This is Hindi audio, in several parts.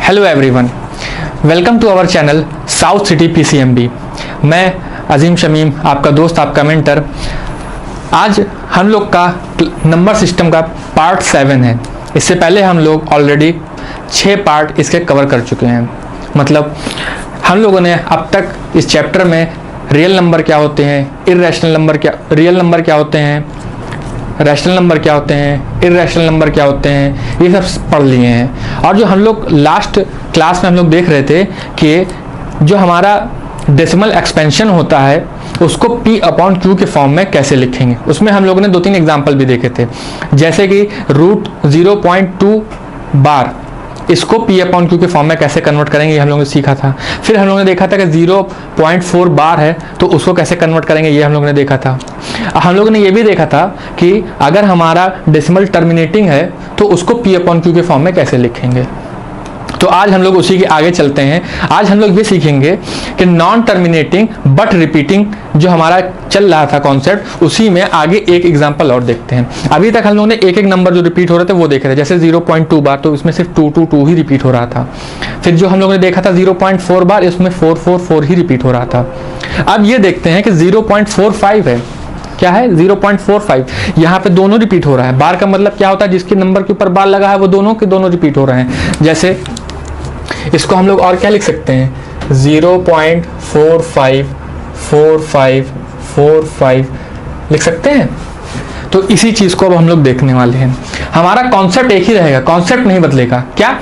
Hello everyone, welcome to our channel South City PCMB. मैं अजीम शमीम, आपका दोस्त, आपका मेंटर। आज हम लोग का नंबर सिस्टम का पार्ट 7 है। इससे पहले हम लोग ऑलरेडी 6 पार्ट इसके कवर कर चुके हैं। मतलब हम लोगों ने अब तक इस चैप्टर में रियल नंबर क्या होते हैं, इर्रेशनल नंबर क्या, रियल नंबर क्या होते हैं, रैशनल नंबर क्या होते हैं, इर्रेशनल नंबर क्या होते हैं, ये सब पढ़ लिए हैं। और जो हम लोग लास्ट क्लास में हम लोग देख रहे थे कि जो हमारा डेसिमल एक्सपेंशन होता है उसको P/Q के फॉर्म में कैसे लिखेंगे, उसमें हम लोगों ने 2-3 एग्जाम्पल भी देखे थे। जैसे कि √0.2 बार, इसको P/Q के फॉर्म में कैसे कन्वर्ट करेंगे, ये हम लोगों ने सीखा था। फिर हम लोगों ने देखा था कि 0.4 बार है तो उसको कैसे कन्वर्ट करेंगे, ये हम लोगों ने देखा था। हम लोगों ने ये भी देखा था कि अगर हमारा डेसिमल टर्मिनेटिंग है तो उसको P/Q के फॉर्म में कैसे लिखेंगे। तो आज हम लोग उसी के आगे चलते हैं। आज हम लोग ये सीखेंगे कि नॉन टर्मिनेटिंग बट रिपीटिंग जो हमारा चल रहा था कॉन्सेप्ट, उसी में आगे एक एग्जांपल और देखते हैं। अभी तक हम लोगों ने एक एक नंबर जो रिपीट हो रहे थे वो देखे थे। जैसे 0.2 बार, तो इसमें सिर्फ 2 ही रिपीट हो रहा था। फिर जो हम लोगों ने देखा था 0.4 बार, इसमें 4 ही रिपीट हो रहा था। अब ये देखते हैं कि 0.45 है। क्या है? 0.45। यहाँ पे दोनों रिपीट हो रहा है। बार का मतलब क्या होता है? जिसके नंबर के ऊपर बार लगा है वो दोनों के दोनों रिपीट हो रहे हैं। जैसे इसको हम लोग और क्या लिख सकते हैं? 0.454545 लिख सकते हैं। तो इसी चीज को अब हम लोग देखने वाले हैं। हमारा कॉन्सेप्ट एक ही रहेगा, कॉन्सेप्ट नहीं बदलेगा। क्या?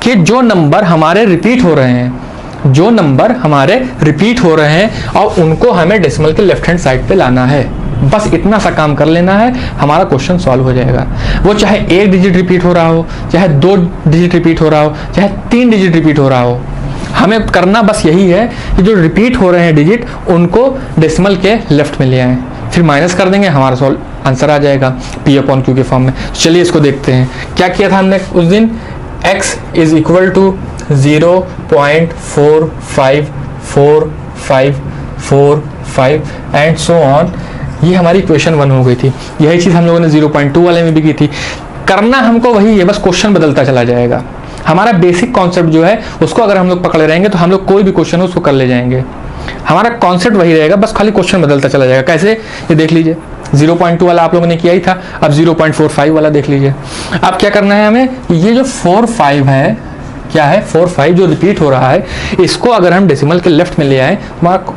कि जो नंबर हमारे रिपीट हो रहे हैं, जो नंबर हमारे रिपीट हो रहे हैं और उनको हमें डेसिमल के लेफ्ट हैंड साइड पे लाना है। बस इतना सा काम कर लेना है, हमारा क्वेश्चन सॉल्व हो जाएगा। वो चाहे 1 डिजिट रिपीट हो रहा हो, चाहे 2 डिजिट रिपीट हो रहा हो, चाहे 3 डिजिट रिपीट हो रहा हो, हमें करना बस यही है कि जो रिपीट हो रहे हैं डिजिट उनको डेसिमल के लेफ्ट में ले आएं। फिर माइनस कर देंगे, हमारा सॉल्व आंसर आ जाएगा P/Q के फॉर्म में। चलिए इसको देखते हैं। क्या किया था हमने उस दिन? x is equal to 0.454545 and so on. ये हमारी इक्वेशन 1 हो गई थी। यही चीज हम लोगों ने 0.2 वाले में भी की थी। करना हमको वही है, बस क्वेश्चन बदलता चला जाएगा। हमारा बेसिक कॉन्सेप्ट जो है उसको अगर हम लोग पकड़े रहेंगे तो हम लोग कोई भी क्वेश्चन हो उसको कर ले जाएंगे। हमारा कॉन्सेप्ट वही रहेगा, बस खाली क्वेश्चन बदलता चला जाएगा। कैसे? ये देख लीजिए, 0.2 वाला आप लोगों ने किया ही था। अब 0.45 वाला देख लीजिए। अब क्या करना है हमें? ये जो 45 है, क्या है? 45 जो रिपीट हो रहा है, इसको अगर हम डेसिमल के लेफ्ट में ले आए तो हमारा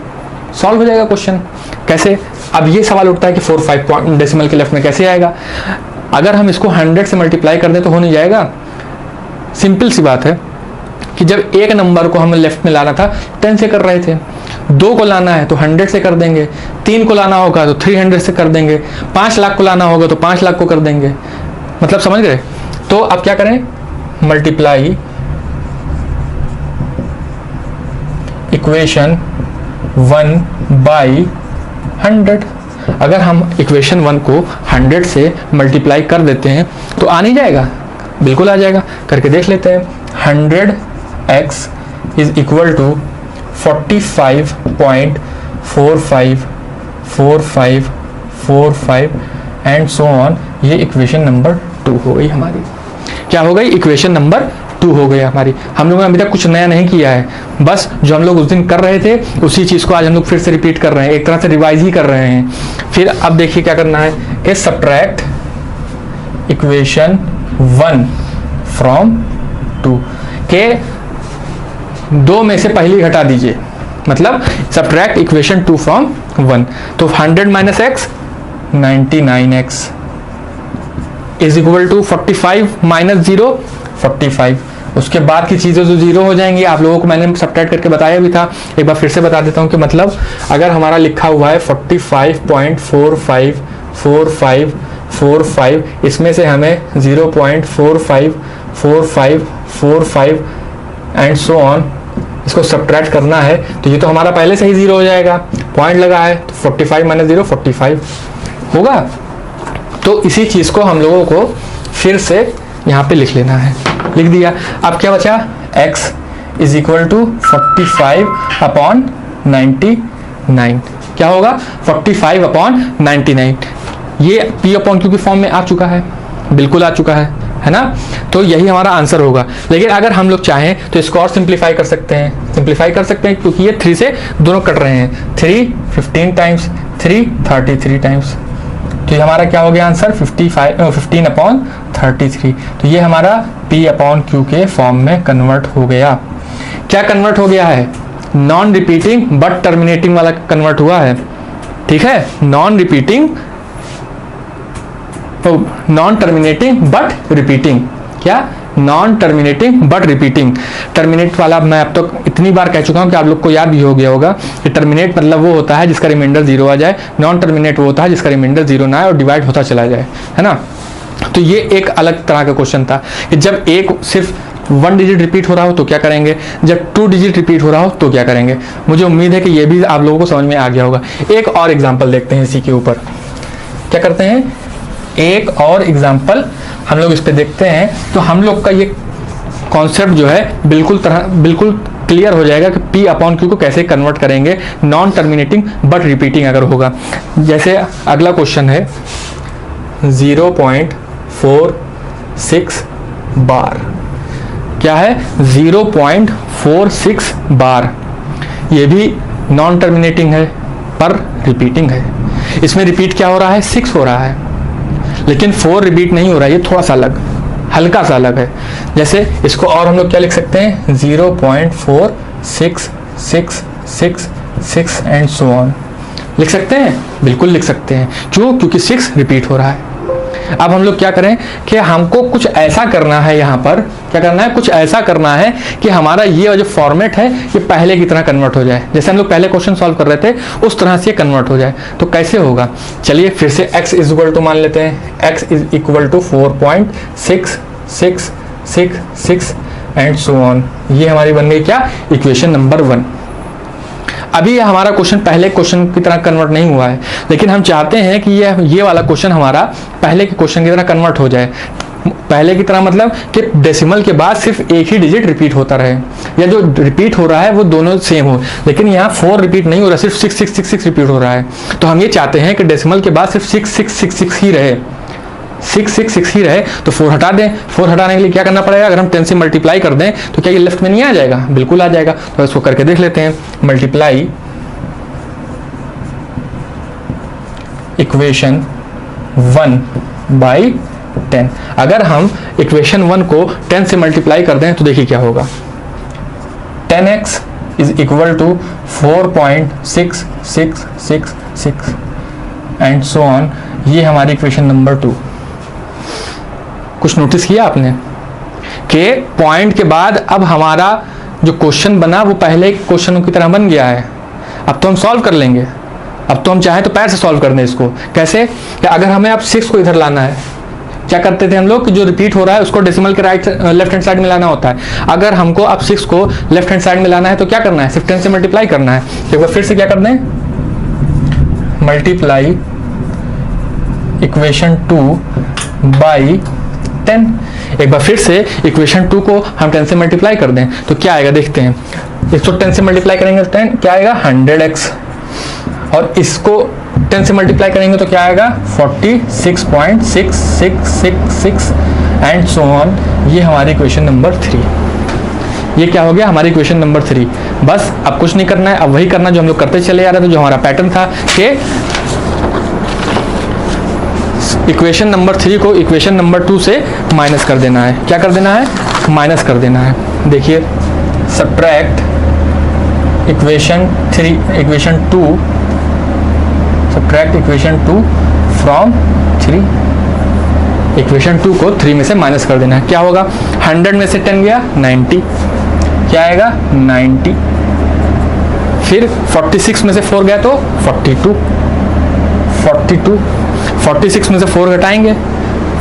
सॉल्व हो जाएगा क्वेश्चन। कैसे? अब ये सवाल उठता है कि 45 डेसिमल के लेफ्ट में कैसे आएगा? अगर हम इसको 100 से मल्टीप्लाई कर दें तो हो नहीं जाएगा। सिंपल सी बात है कि जब एक नंबर को हमें लेफ्ट में लाना था 10 से कर रहे थे, 2 को लाना है तो 100 से कर देंगे, 3 को लाना होगा तो 300 से कर देंगे, 5 लाख को लाना होगा तो 5 लाख को कर देंगे। मतलब समझ गए? तो अब क्या करें? Multiply equation 1 by 100। अगर हम इक्वेशन 1 को 100 से मल्टीप्लाई कर देते हैं तो आ नहीं जाएगा? बिल्कुल आ जाएगा। करके देख लेते हैं। 100x is equal to 45.454545 and so on. ये इक्वेशन नंबर 2 हो गई हमारी। क्या हो गई? इक्वेशन नंबर 2 हो गई हमारी। हम लोगों ने अभी तक कुछ नया नहीं किया है, बस जो हम लोग उस दिन कर रहे थे उसी चीज को आज हम लोग फिर से रिपीट कर रहे हैं, एक तरह से रिवाइज ही कर रहे हैं। फिर अब देखिए क्या करना है कि सब्ट्रैक्ट इक्वेशन 1 फ्रॉम 2 के 2 में से पहली घटा दीजिए। मतलब सब्ट्रैक्ट इक्वेशन 2 फ्रॉम 1। तो 100 minus x 99x is equal to 45 minus 0 45। उसके बाद की चीजें जो 0 हो जाएंगी, आप लोगों को मैंने सब्ट्रैक्ट करके बताया भी था, एक बार फिर से बता देता हूं कि मतलब अगर हमारा लिखा हुआ है 45.454545, इसमें से हमें 0.454545 एंड सो ऑन इसको सब्ट्रैक्ट करना है, तो ये तो हमारा पहले से ही 0 हो जाएगा। पॉइंट लगा है तो 45 माइनस 0 45 होगा। तो इसी चीज को हम लोगों को फिर से यहाँ पे लिख लेना है। लिख दिया। अब क्या बचा? x is equal to 45/99। क्या होगा? 45/99। ये P/Q की फॉर्म में आ चुका है, बिल्कुल आ चुका है। है ना। तो यही हमारा आंसर होगा। लेकिन अगर हम लोग चाहें तो इसको और सिंप्लीफाई कर सकते हैं, क्योंकि ये 3 से दोनों कट रहे हैं। 3 15 टाइम्स, 3 33 टाइम्स, तो ये हमारा क्या हो गया आंसर 15/33। तो ये हमारा P/Q के फॉर्म में कन्वर्ट हो गया। क्या कन्वर्ट हो गया है? नॉन रिपीटिंग बट टर्मिनेटिंग वाला कन्वर्ट हुआ है, ठीक है। Non terminating but repeating. क्या? Non terminating but repeating. Terminate वाला मैं अब तक इतनी बार कह चुका हूं कि आप लोग को याद भी हो गया होगा कि टर्मिनेट मतलब वो होता है जिसका रिमाइंडर 0 आ जाए, नॉन टर्मिनेट वो होता है जिसका रिमाइंडर 0 ना आए और डिवाइड होता चला जाए, है ना। तो ये एक अलग तरह का क्वेश्चन था कि जब एक सिर्फ 1 डिजिट रिपीट हो रहा हो तो क्या करेंगे, जब 2 डिजिट रिपीट हो रहा हो तो क्या करेंगे। मुझे उम्मीद है कि ये भी आप लोगों को समझ में आ गया होगा। एक और एग्जाम्पल देखते हैं इसी के ऊपर। क्या करते हैं, एक और एग्जाम्पल हम लोग इस पे देखते हैं, तो हम लोग का ये कॉन्सेप्ट जो है बिल्कुल क्लियर हो जाएगा कि P/Q को कैसे कन्वर्ट करेंगे नॉन टर्मिनेटिंग बट रिपीटिंग अगर होगा। जैसे अगला क्वेश्चन है 0.46 बार। क्या है? 0.46 बार। ये भी नॉन टर्मिनेटिंग है पर रिपीटिंग है। इसमें रिपीट क्या हो रहा है? 6 हो रहा है, लेकिन 4 रिपीट नहीं हो रहा है, ये थोड़ा सा अलग, हल्का सा अलग है। जैसे इसको और हम लोग क्या लिख सकते हैं 0.4666 एंड सो ऑन। लिख सकते हैं? बिल्कुल लिख सकते हैं। क्यों? क्योंकि 6 रिपीट हो रहा है। अब हम लोग क्या करें कि हमको कुछ ऐसा करना है, यहाँ पर क्या करना है, कुछ ऐसा करना है कि हमारा ये जो फॉर्मेट है ये पहले की तरह कन्वर्ट हो जाए। जैसे हम लोग पहले क्वेश्चन सॉल्व कर रहे थे उस तरह से कन्वर्ट हो जाए। तो कैसे होगा? चलिए फिर से x इज इक्वल टू मान लेते हैं, x is equal to 4.666 and so on. ये हमारी बन गई क्या? Equation number 1। अभी हमारा क्वेश्चन पहले क्वेश्चन की तरह कन्वर्ट नहीं हुआ है, लेकिन हम चाहते हैं कि ये वाला क्वेश्चन हमारा पहले के क्वेश्चन की तरह कन्वर्ट हो जाए। पहले की तरह मतलब कि डेसिमल के बाद सिर्फ एक ही डिजिट रिपीट होता रहे, या जो रिपीट हो रहा है वो दोनों सेम हो। लेकिन यहाँ 4 रिपीट नहीं हो रहा, सिर्फ 6666 रिपीट हो रहा है। तो हम ये चाहते हैं कि डेसिमल के बाद सिर्फ 6666 ही रहे, 666 ही रहे। तो 4 हटा दें। 4 हटाने के लिए क्या करना पड़ेगा? अगर हम 10 से मल्टीप्लाई कर दें तो क्या ये लेफ्ट में नहीं आ जाएगा? बिल्कुल आ जाएगा। तो इसको करके देख लेते हैं। Multiply equation 1 by 10। अगर हम इक्वेशन 1 को 10 से मल्टीप्लाई कर दें तो देखिए क्या होगा। 10x is equal to 4.6666 and so on. ये हमारी इक्वेशन नंबर 2। कुछ नोटिस किया आपने कि पॉइंट के बाद अब हमारा जो क्वेश्चन बना वो पहले क्वेश्चन की तरह बन गया है। अब तो हम सॉल्व कर लेंगे। अब तो हम चाहें तो पैर से सॉल्व कर दें इसको। कैसे? कि अगर हमें अब 6 को इधर लाना है, क्या करते थे हम लोग कि जो रिपीट हो रहा है उसको डेसिमल के लेफ्ट हैंड साइड में लाना होता है। अगर हमको अब 6 को लेफ्ट हैंड साइड में लाना है तो क्या करना है? सिर्फ 10 से मल्टीप्लाई करना है। एक बार फिर से क्या कर दें, मल्टीप्लाई इक्वेशन 2 बाई 10। एक बार फिर से इक्वेशन 2 को हम 10 से मल्टीप्लाई कर दें तो क्या आएगा देखते हैं। इसको 10 से मल्टीप्लाई करेंगे तो 10 क्या आएगा 100x, और इसको 10 से मल्टीप्लाई करेंगे तो क्या आएगा 46.6666 एंड सो ऑन। ये हमारी इक्वेशन नंबर 3। ये क्या हो गया? हमारी इक्वेशन नंबर 3। बस अब कुछ नहीं करना है, अब वही करना जो हम लोग करते चले आ रहे थे, जो हमारा पैटर्न था कि इक्वेशन नंबर 3 को इक्वेशन नंबर 2 से माइनस कर देना है। क्या कर देना है? माइनस कर देना है। देखिए subtract equation 2 subtract equation 2 from 3। Equation 2 को 3 में से माइनस कर देना है। क्या होगा? 100 में से 10 गया 90, क्या आएगा 90। फिर 46 में से 4 गया तो 42, 46 में से 4 घटाएंगे,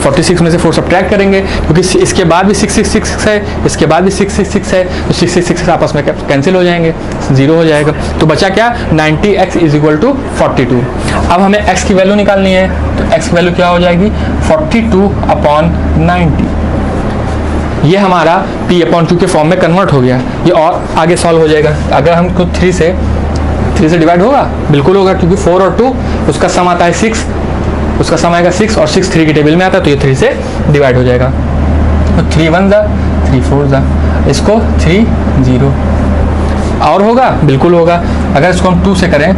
46 में से 4 सब्ट्रैक्ट करेंगे, क्योंकि इसके बाद भी 666 है, इसके बाद भी 666 है, तो 666 आपस में कैंसिल हो जाएंगे, 0 हो जाएगा। तो बचा क्या? 90x is equal to 42। अब हमें x की वैल्यू निकालनी है, तो x की वैल्यू क्या हो जाएगी 42/90। ये हमारा P/Q के फॉर्म में कन्वर्ट हो गया। ये और आगे सॉल्व हो जाएगा। अगर हमको 3 से डिवाइड होगा, बिल्कुल होगा, क्योंकि 4 और 2 उसका सम आता है 6, उसका सम आएगा 6 और 6 3 की टेबल में आता है, तो ये 3 से डिवाइड हो जाएगा। देखो 3 1 जा 3 4 जा, इसको 3 0 और होगा, बिल्कुल होगा। अगर इसको हम 2 से करें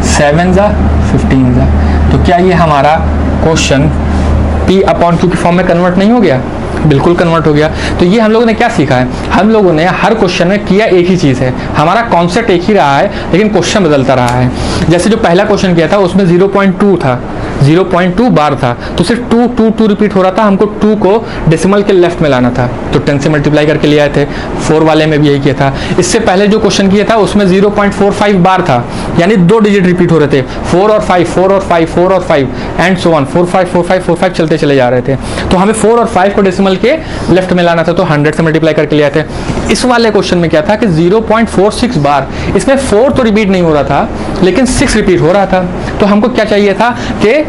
7 जा 15 जा, तो क्या ये हमारा क्वेश्चन P अपॉन Q की फॉर्म में कन्वर्ट नहीं हो गया? बिल्कुल कन्वर्ट हो गया। तो ये हम लोगों ने क्या सीखा है, हम लोगों ने हर क्वेश्चन में किया एक ही चीज़ है, हमारा कॉन्सेप्ट एक ही रहा है लेकिन क्वेश्चन बदलता रहा है। जैसे जो पहला क्वेश्चन किया था उसमें 0.2 था, 0.2 बार था, तो सिर्फ 2 रिपीट हो रहा था, हमको 2 को डेसिमल के लेफ्ट में लाना था, तो 10 से मल्टीप्लाई करके ले आए थे। 4 वाले में भी यही किया था। इससे पहले जो क्वेश्चन किया था उसमें 0.45 बार था, यानी 2 डिजिट रिपीट हो रहे थे, 4 और 5 4 और 5 4 और 5 एंड सो ऑन, 4 5 4 5 4 5 चलते चले जा रहे थे। तो हमें 4 और 5 को डेसिमल के लेफ्ट में लाना था, तो 100 से मल्टीप्लाई करके ले आए थे। इस वाले क्वेश्चन में क्या था कि 0.46 बार, इसमें 4 तो रिपीट नहीं हो रहा था लेकिन 6 रिपीट हो रहा था। तो हमको क्या चाहिए था कि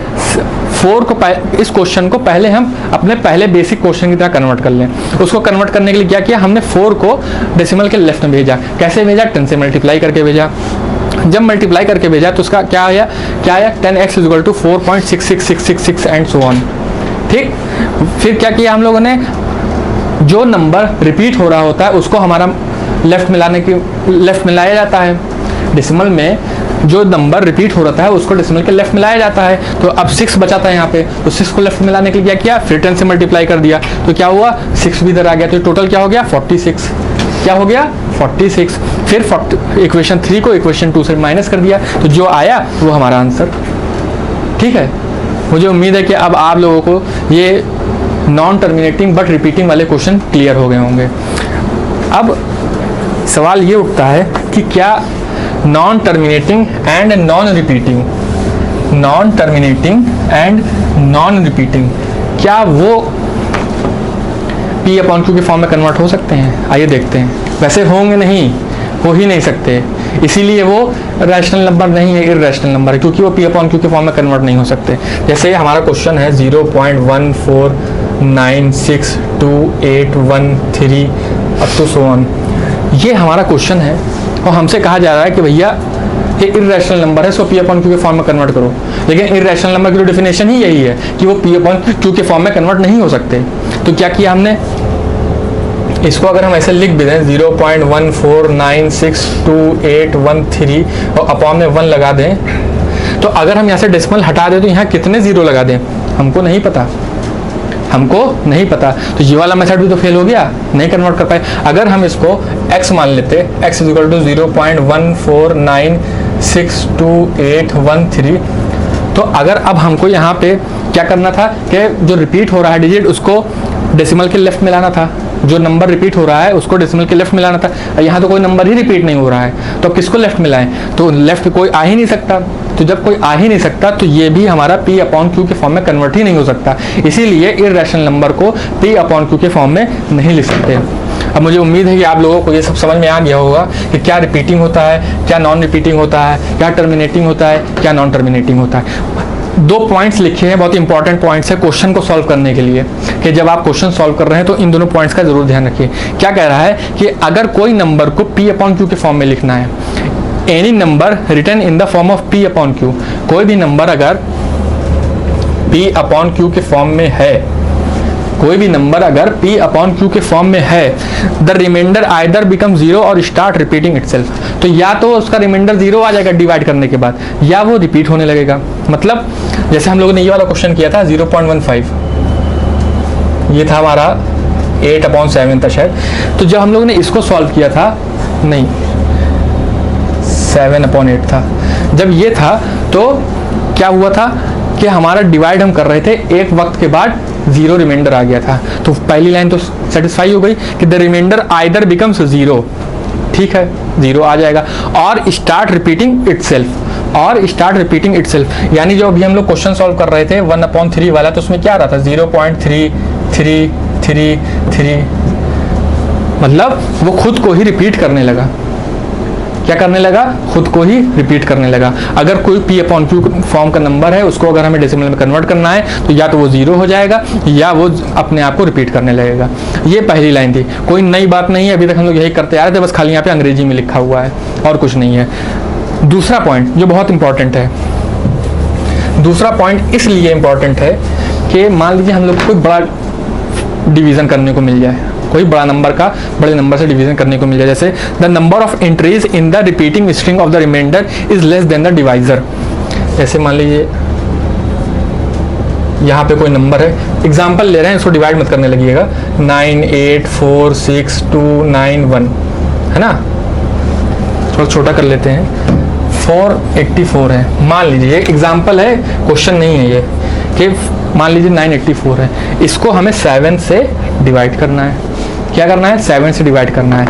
4 को इस क्वेश्चन को पहले हम अपने पहले बेसिक क्वेश्चन की तरह कन्वर्ट कर लें। उसको कन्वर्ट करने के लिए क्या किया, हमने 4 को डेसिमल के लेफ्ट में भेजा। कैसे भेजा? 10 से मल्टीप्लाई करके भेजा। जब मल्टीप्लाई करके भेजा तो उसका क्या आया 10x = 4.66666 एंड सो ऑन। ठीक, फिर क्या किया हम लोगों ने, जो नंबर रिपीट हो रहा होता है उसको हमारा लेफ्ट में लाया जाता है। डेसिमल में जो नंबर रिपीट हो रहा है उसको डेसिमल के लेफ्ट में लाया जाता है। तो अब 6 बचा था यहाँ पे, तो 6 को लेफ्ट में लाने के लिए क्या किया, फिर 10 से मल्टीप्लाई कर दिया, तो क्या हुआ 6 भी इधर आ गया। तो टोटल क्या हो गया 46। क्या हो गया 46। फिर इक्वेशन 3 को इक्वेशन 2 से माइनस कर दिया, तो जो आया वो हमारा आंसर। ठीक है, मुझे उम्मीद है कि अब आप लोगों को ये नॉन टर्मिनेटिंग बट रिपीटिंग वाले क्वेश्चन क्लियर हो गए होंगे। अब सवाल ये उठता है कि क्या non terminating and non repeating, non terminating and non repeating, क्या वो P अपॉन Q के फॉर्म में कन्वर्ट हो सकते हैं? आइए देखते हैं। वैसे होंगे नहीं, हो ही नहीं सकते, इसीलिए वो रैशनल नंबर नहीं है, इररेशनल नंबर है, क्योंकि वो P अपॉन Q के फॉर्म में कन्वर्ट नहीं हो सकते। जैसे हमारा क्वेश्चन है 0.14962813 अप टू सो ऑन, ये हमारा क्वेश्चन है और हमसे कहा जा रहा है कि भैया ये इररेशनल नंबर है, इसको P अपॉन Q के फॉर्म में कन्वर्ट करो। लेकिन इररेशनल नंबर की तो डेफिनेशन ही यही है कि वो P अपॉन Q के फॉर्म में कन्वर्ट नहीं हो सकते। तो क्या किया हमने, इसको अगर हम ऐसे लिख भी दें 0.14962813 और अपॉन में 1 लगा दें, तो अगर हम यहाँ से डेसिमल हटा दें तो यहाँ कितने जीरो लगा दें हमको नहीं पता, हमको नहीं पता। तो ये वाला मेथड भी तो फेल हो गया, नहीं कन्वर्ट कर पाए। अगर हम इसको x मान लेते, x = 0.14962813, तो अगर अब हमको यहाँ पे क्या करना था कि जो रिपीट हो रहा है डिजिट उसको डेसिमल के लेफ्ट में लाना था, जो नंबर रिपीट हो रहा है उसको डेसिमल के लेफ्ट में लाना था। यहाँ तो कोई नंबर ही रिपीट नहीं हो रहा है, तो किसको लेफ्ट में लाएं? तो लेफ्ट कोई आ ही नहीं सकता। तो जब कोई आ ही नहीं सकता तो ये भी हमारा P अपॉन Q के फॉर्म में कन्वर्ट ही नहीं हो सकता, इसीलिए इररेशनल नंबर को P अपॉन Q के फॉर्म में नहीं लिख सकते। अब मुझे उम्मीद है कि आप लोगों को ये सब समझ में आ गया होगा कि क्या रिपीटिंग होता है, क्या नॉन रिपीटिंग होता है, क्या टर्मिनेटिंग होता है, क्या नॉन टर्मिनेटिंग होता है। 2 पॉइंट्स लिखे हैं, बहुत इंपॉर्टेंट पॉइंट्स है क्वेश्चन को सॉल्व करने के लिए, कि जब आप क्वेश्चन सॉल्व कर रहे हैं तो इन दोनों पॉइंट्स का जरूर ध्यान रखिए। क्या कह रहा है कि अगर कोई नंबर को P अपॉन Q के फॉर्म में लिखना है, any number written in the form of P upon Q, कोई भी नंबर अगर P अपॉन Q के फॉर्म में है, कोई भी नंबर अगर P अपॉन Q के फॉर्म में है, द रिमाइंडर आइदर बिकम 0 और स्टार्ट रिपीटिंग इटसेल्फ, तो या तो उसका रिमाइंडर 0 आ जाएगा डिवाइड करने के बाद, या वो रिपीट होने लगेगा। मतलब जैसे हम लोगों ने ये वाला क्वेश्चन किया था 0.15, ये था हमारा 8/7 था शायद, तो जब हम लोगों ने इसको सॉल्व किया था, नहीं 7/8 था, जब ये था तो क्या हुआ था कि हमारा डिवाइड हम कर रहे थे, एक वक्त के बाद 0 रिमाइंडर आ गया था। तो पहली लाइन तो सेटिस्फाई हो गई कि द रिमाइंडर आइदर बिकम्स 0, ठीक है 0 आ जाएगा, और स्टार्ट रिपीटिंग इटसेल्फ, और स्टार्ट रिपीटिंग इटसेल्फ, यानी जो अभी हम लोग क्वेश्चन सॉल्व कर रहे थे 1/3 वाला, तो उसमें क्या आ रहा था 0.3333, मतलब वो खुद को ही रिपीट करने लगा। क्या करने लगा? खुद को ही रिपीट करने लगा। अगर कोई P अपॉन Q फॉर्म का नंबर है, उसको अगर हमें डेसिमल में कन्वर्ट करना है तो या तो वो 0 हो जाएगा या वो अपने आप को रिपीट करने लगेगा। ये पहली लाइन थी, कोई नई बात नहीं है, अभी तक हम लोग यही करते आ रहे थे, बस खाली यहाँ पे अंग्रेजी में लिखा हुआ है और कुछ नहीं है। दूसरा पॉइंट जो बहुत इंपॉर्टेंट है, दूसरा पॉइंट इसलिए इंपॉर्टेंट है कि कि मान लीजिए हम लोग को कोई बड़ा डिवीज़न करने को मिल जाए, कोई बड़ा नंबर का बड़े नंबर से डिवीज़न करने को मिल जाए, जैसे the number of entries in the repeating string of the remainder is less than the divisor. जैसे मान लीजिए यहाँ पे कोई नंबर है, एग्जाम्पल ले रहे हैं, इसको डिवाइड मत करने लगिएगा, 9 8 4 6 2 9 1 है ना, थोड़ा छोटा कर लेते हैं, 484 है। मान लीजिए एग्जाम्पल है, क्वेश्चन नहीं है ये, कि मान लीजिए 984 है, इसको हमें 7 से डिवाइड करना है। क्या करना है? 7 से डिवाइड करना है।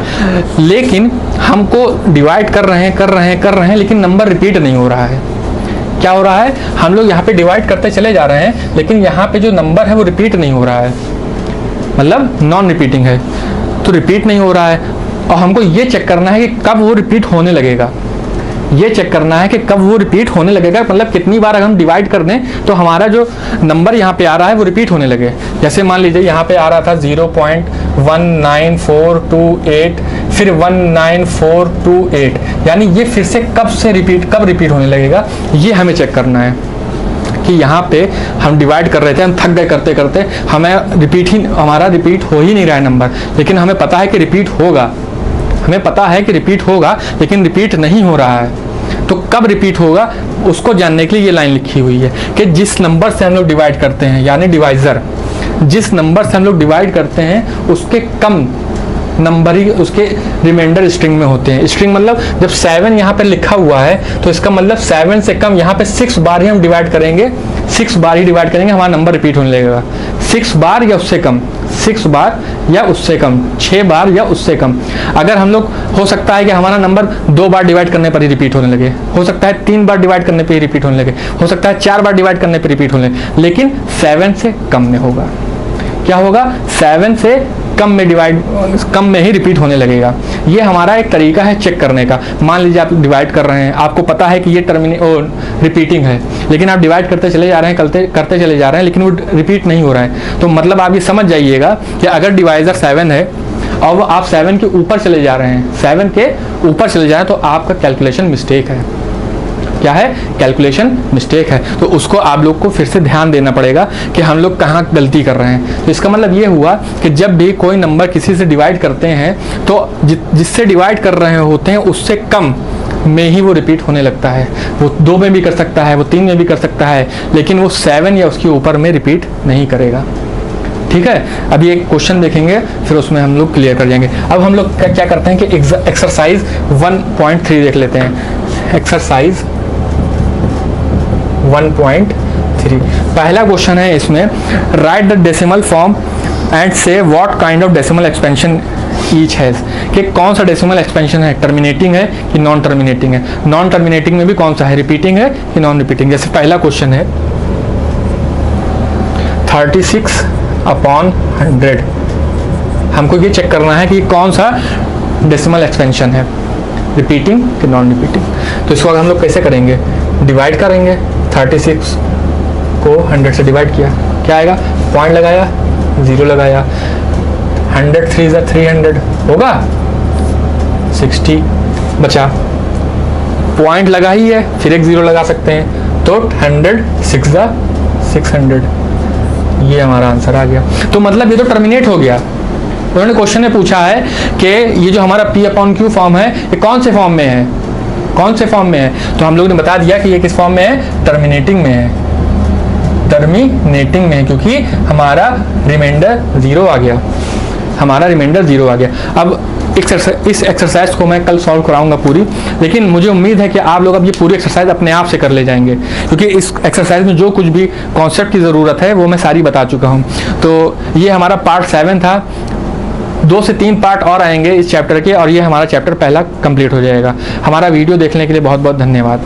लेकिन हमको डिवाइड कर रहे हैं, लेकिन नंबर रिपीट नहीं हो रहा है। क्या हो रहा है? हम लोग यहाँ पे डिवाइड करते चले जा रहे हैं, लेकिन यहाँ पे जो नंबर है वो रिपीट नहीं हो रहा है, मतलब नॉन रिपीटिंग है, तो रिपीट नहीं हो रहा है। और हमको ये चेक करना है कि कब वो रिपीट होने लगेगा, ये चेक करना है कि कब वो रिपीट होने लगेगा, मतलब कितनी बार अगर हम डिवाइड कर दें तो हमारा जो नंबर यहाँ पे आ रहा है वो रिपीट होने लगे। जैसे मान लीजिए यहाँ पे आ रहा था 0.19428, फिर 19428, यानी ये फिर से कब रिपीट होने लगेगा, ये हमें चेक करना है। कि यहाँ पे हम डिवाइड कर रहे थे, हम थक गए करते करते, हमारा रिपीट हो ही नहीं रहा है नंबर, लेकिन हमें पता है कि रिपीट होगा, लेकिन रिपीट नहीं हो रहा है। तो कब रिपीट होगा उसको जानने के लिए ये लाइन लिखी हुई है कि जिस नंबर से हम लोग डिवाइड करते हैं, यानी डिवाइजर, जिस नंबर से हम लोग डिवाइड करते हैं उसके कम नंबर ही उसके रिमाइंडर स्ट्रिंग में होते हैं। स्ट्रिंग मतलब जब 7 यहाँ पे लिखा हुआ है तो इसका मतलब 7 से कम, यहाँ पे 6 बार ही हम डिवाइड करेंगे, 6 बार ही डिवाइड करेंगे, हमारा नंबर रिपीट होने लगेगा। 6 बार या उससे कम, 6 बार या उससे कम, 6 बार या उससे कम। अगर हम लोग, हो सकता है कि हमारा नंबर 2 बार डिवाइड करने पर ही रिपीट होने लगे, हो सकता है 3 बार डिवाइड करने पर ही रिपीट होने लगे, हो सकता है 4 बार डिवाइड करने पर रिपीट होने लगे, लेकिन 7 से कम में होगा। क्या होगा? 7 से कम में ही रिपीट होने लगेगा। ये हमारा एक तरीका है चेक करने का। मान लीजिए आप डिवाइड कर रहे हैं, आपको पता है कि ये रिपीटिंग है, लेकिन आप डिवाइड करते चले जा रहे हैं, करते चले जा रहे हैं, लेकिन वो रिपीट नहीं हो रहा है। तो मतलब आप ये समझ जाइएगा कि अगर डिवाइजर 7 है और आप 7 के ऊपर चले जा रहे हैं, 7 के ऊपर चले जा रहे हैं, तो आपका कैलकुलेशन मिस्टेक है। क्या है? कैलकुलेशन मिस्टेक है। तो उसको आप लोग को फिर से ध्यान देना पड़ेगा कि हम लोग कहाँ गलती कर रहे हैं। तो इसका मतलब ये हुआ कि जब भी कोई नंबर किसी से डिवाइड करते हैं तो जिससे डिवाइड कर रहे होते हैं उससे कम में ही वो रिपीट होने लगता है। वो 2 में भी कर सकता है, वो 3 में भी कर सकता है, लेकिन वो 7 या उसके ऊपर में रिपीट नहीं करेगा। ठीक है, अभी एक क्वेश्चन देखेंगे, फिर उसमें हम लोग क्लियर कर जाएंगे। अब हम लोग क्या करते हैं कि एक्सरसाइज 1.3 देख लेते हैं। एक्सरसाइज 1.3 पहला क्वेश्चन है इसमें, write the decimal form and say what kind of decimal expansion each has, कि कौन सा डेसिमल एक्सपेंशन है, टर्मिनेटिंग है कि नॉन टर्मिनेटिंग है, नॉन टर्मिनेटिंग में भी कौन सा है, रिपीटिंग है कि नॉन रिपीटिंग। जैसे पहला क्वेश्चन है 36/100, हमको ये चेक करना है कि कौन सा डेसिमल एक्सपेंशन है, रिपीटिंग कि नॉन रिपीटिंग। तो इसको हम लोग कैसे करेंगे? डिवाइड करेंगे, 36 को 100 से डिवाइड किया, क्या आएगा? पॉइंट लगाया, 0 लगाया, 100 3 × 300 होगा, 60 बचा, पॉइंट लगा ही है, फिर एक 0 लगा सकते हैं, तो 100 6 × 600, ये हमारा आंसर आ गया। तो मतलब ये तो टर्मिनेट हो गया। उन्होंने क्वेश्चन में पूछा है कि ये जो हमारा P/Q फॉर्म है ये कौन से फॉर्म में है, कौन से फॉर्म में है, तो हम लोग ने बता दिया कि ये किस फॉर्म में है, टर्मिनेटिंग में है, टर्मिनेटिंग में है, क्योंकि हमारा रिमाइंडर 0 आ गया, हमारा रिमाइंडर 0 आ गया। अब इस एक्सरसाइज को मैं कल सॉल्व कराऊंगा पूरी, लेकिन मुझे उम्मीद है कि आप लोग अब ये पूरी एक्सरसाइज अपने आप से कर ले जाएंगे, क्योंकि इस एक्सरसाइज में जो कुछ भी कॉन्सेप्ट की ज़रूरत है वो मैं सारी बता चुका हूँ। तो ये हमारा पार्ट 7 था, 2 से 3 पार्ट और आएंगे इस चैप्टर के, और ये हमारा चैप्टर पहला कंप्लीट हो जाएगा। हमारा वीडियो देखने के लिए बहुत बहुत धन्यवाद।